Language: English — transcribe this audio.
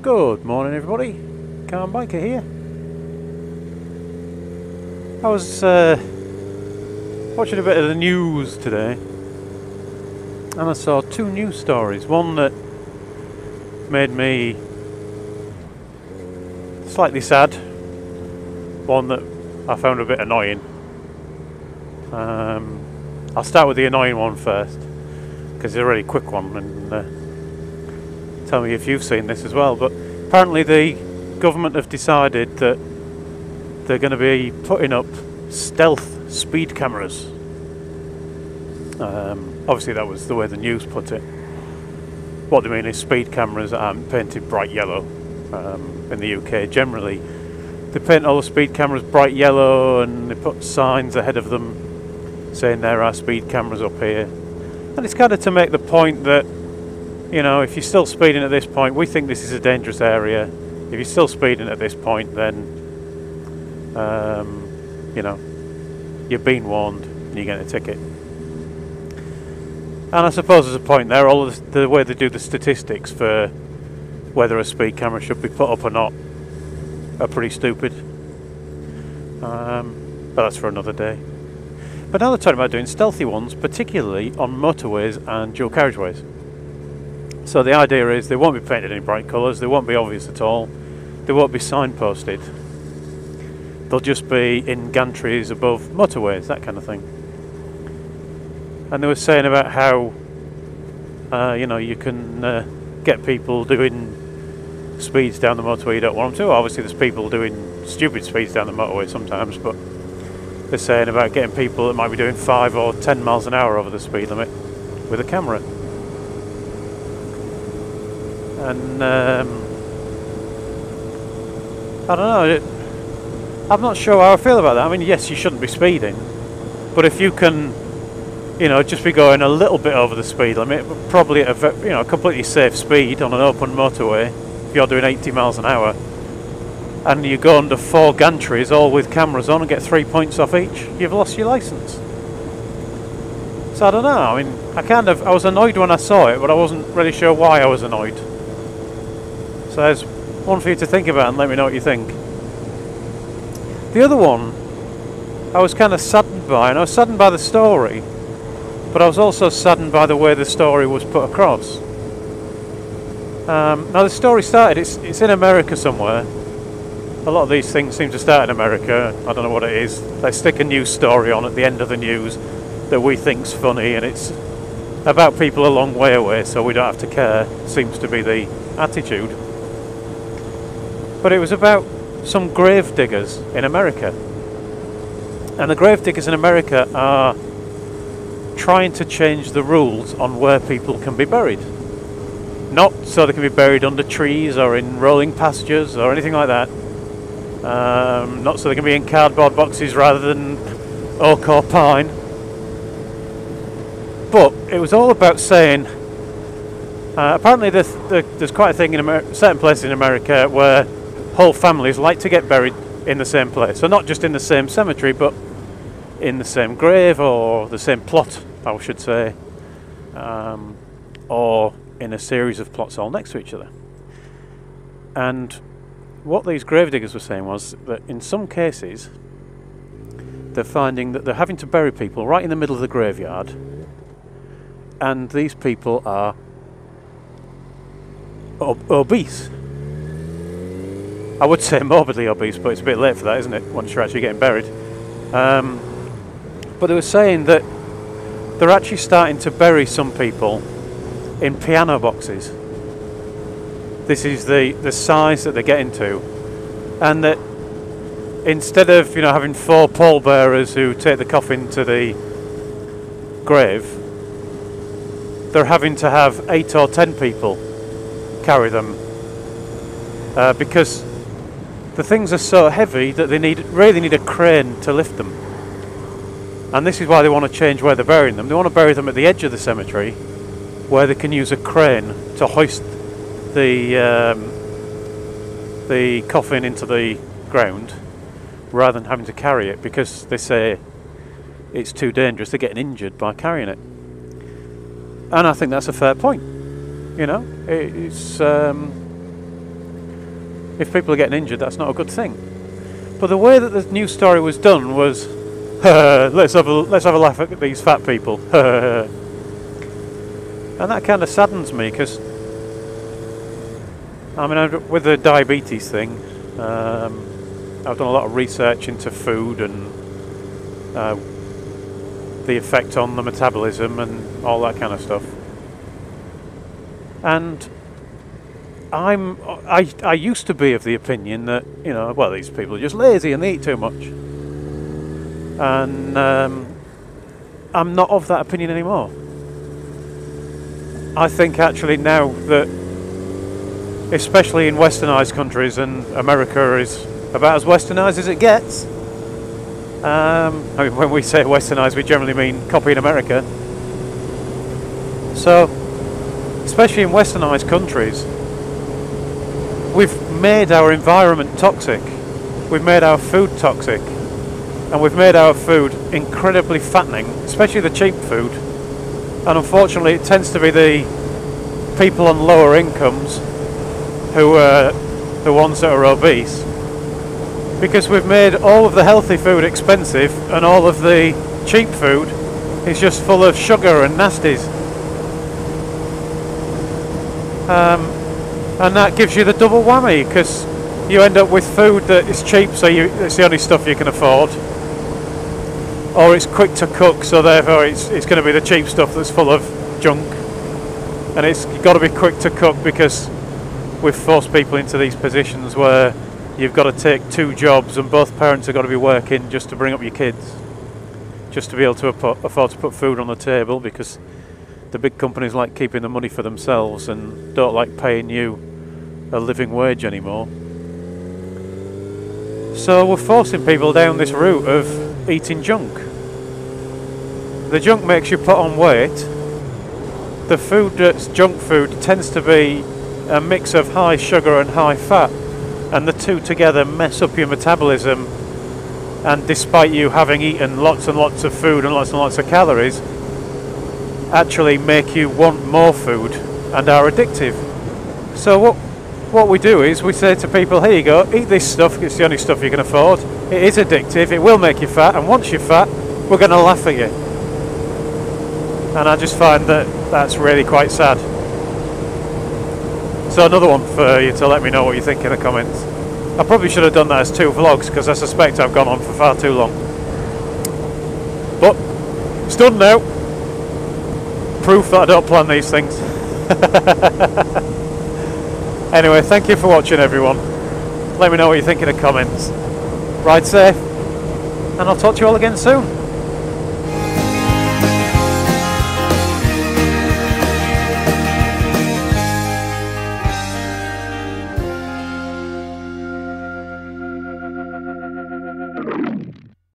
Good morning everybody, Car Biker here. I was watching a bit of the news today and I saw two news stories. One that made me slightly sad, one that I found a bit annoying. I'll start with the annoying one first because it's a really quick one, and tell me if you've seen this as well. But apparently the government have decided that they're going to be putting up stealth speed cameras. Obviously that was the way the news put it. What they mean is speed cameras that aren't painted bright yellow. In the UK generally they paint all the speed cameras bright yellow and they put signs ahead of them saying there are speed cameras up here, and it's kind of to make the point that, you know, if you're still speeding at this point, we think this is a dangerous area. If you're still speeding at this point, then you know, you've been warned and you're getting a ticket. And I suppose there's a point there. All of the way they do the statistics for whether a speed camera should be put up or not are pretty stupid. But that's for another day. But now they're talking about doing stealthy ones, particularly on motorways and dual carriageways. So the idea is they won't be painted in bright colours, they won't be obvious at all, they won't be signposted. They'll just be in gantries above motorways, that kind of thing. And they were saying about how you know, you can get people doing speeds down the motorway you don't want them to. Obviously there's people doing stupid speeds down the motorway sometimes, but they're saying about getting people that might be doing 5 or 10 miles an hour over the speed limit with a camera. And I don't know, I'm not sure how I feel about that. I mean, yes, you shouldn't be speeding, but if you can, you know, just be going a little bit over the speed limit, but probably at a, you know, completely safe speed on an open motorway, if you're doing 80 miles an hour, and you go under 4 gantries all with cameras on and get 3 points off each, you've lost your licence. So I don't know, I mean, I was annoyed when I saw it, but I wasn't really sure why I was annoyed. So there's one for you to think about and let me know what you think. The other one I was kind of saddened by, and I was saddened by the story, but I was also saddened by the way the story was put across. Now the story started, it's in America somewhere. A lot of these things seem to start in America. I don't know what it is. They stick a news story on at the end of the news that we think's funny, and it's about people a long way away, so we don't have to care, seems to be the attitude. But it was about some grave diggers in America. And the grave diggers in America are trying to change the rules on where people can be buried. Not so they can be buried under trees or in rolling pastures or anything like that. Not so they can be in cardboard boxes rather than oak or pine. But it was all about saying, apparently there's quite a thing in certain places in America where whole families like to get buried in the same place. So not just in the same cemetery, but in the same grave or the same plot, I should say, or in a series of plots all next to each other. And what these gravediggers were saying was that in some cases they're finding that they're having to bury people right in the middle of the graveyard, and these people are obese. I would say morbidly obese, but it's a bit late for that, isn't it, once you're actually getting buried. But they were saying that they're actually starting to bury some people in piano boxes. This is the size that they're getting to, and that instead of, you know, having 4 pallbearers who take the coffin to the grave, they're having to have 8 or 10 people carry them, because the things are so heavy that they really need a crane to lift them. And this is why they want to change where they're burying them. They want to bury them at the edge of the cemetery, where they can use a crane to hoist the coffin into the ground, rather than having to carry it, because they say it's too dangerous. They're getting injured by carrying it. And I think that's a fair point. You know, it's If people are getting injured, that's not a good thing. But the way that the news story was done was, let's have a laugh at these fat people. And that kind of saddens me, because I mean, with the diabetes thing, I've done a lot of research into food and the effect on the metabolism and all that kind of stuff. And I used to be of the opinion that, you know, well, these people are just lazy and they eat too much. And I'm not of that opinion anymore. I think actually now that, especially in westernised countries, and America is about as westernised as it gets. I mean, when we say westernised, we generally mean copying America. So, especially in westernised countries, we've made our environment toxic. We've made our food toxic. And we've made our food incredibly fattening, especially the cheap food. And unfortunately, it tends to be the people on lower incomes who are the ones that are obese, because we've made all of the healthy food expensive and all of the cheap food is just full of sugar and nasties. And that gives you the double whammy, because you end up with food that is cheap, so it's the only stuff you can afford, or it's quick to cook, so therefore it's going to be the cheap stuff that's full of junk, and it's got to be quick to cook because we've forced people into these positions where you've got to take 2 jobs and both parents have got to be working just to bring up your kids, just to be able to afford to put food on the table, because the big companies like keeping the money for themselves and don't like paying you a living wage anymore. So we're forcing people down this route of eating junk. The junk makes you put on weight. The food that's junk food tends to be a mix of high sugar and high fat, and the two together mess up your metabolism, and despite you having eaten lots and lots of food and lots of calories, actually make you want more food and are addictive. So what we do is we say to people, here you go, eat this stuff, it's the only stuff you can afford, it is addictive, it will make you fat, and once you're fat, we're going to laugh at you. And I just find that that's really quite sad. So another one for you to let me know what you think in the comments. I probably should have done that as 2 vlogs, because I suspect I've gone on for far too long. But it's done now. Proof that I don't plan these things. Anyway, thank you for watching, everyone. Let me know what you think in the comments. Ride safe, and I'll talk to you all again soon.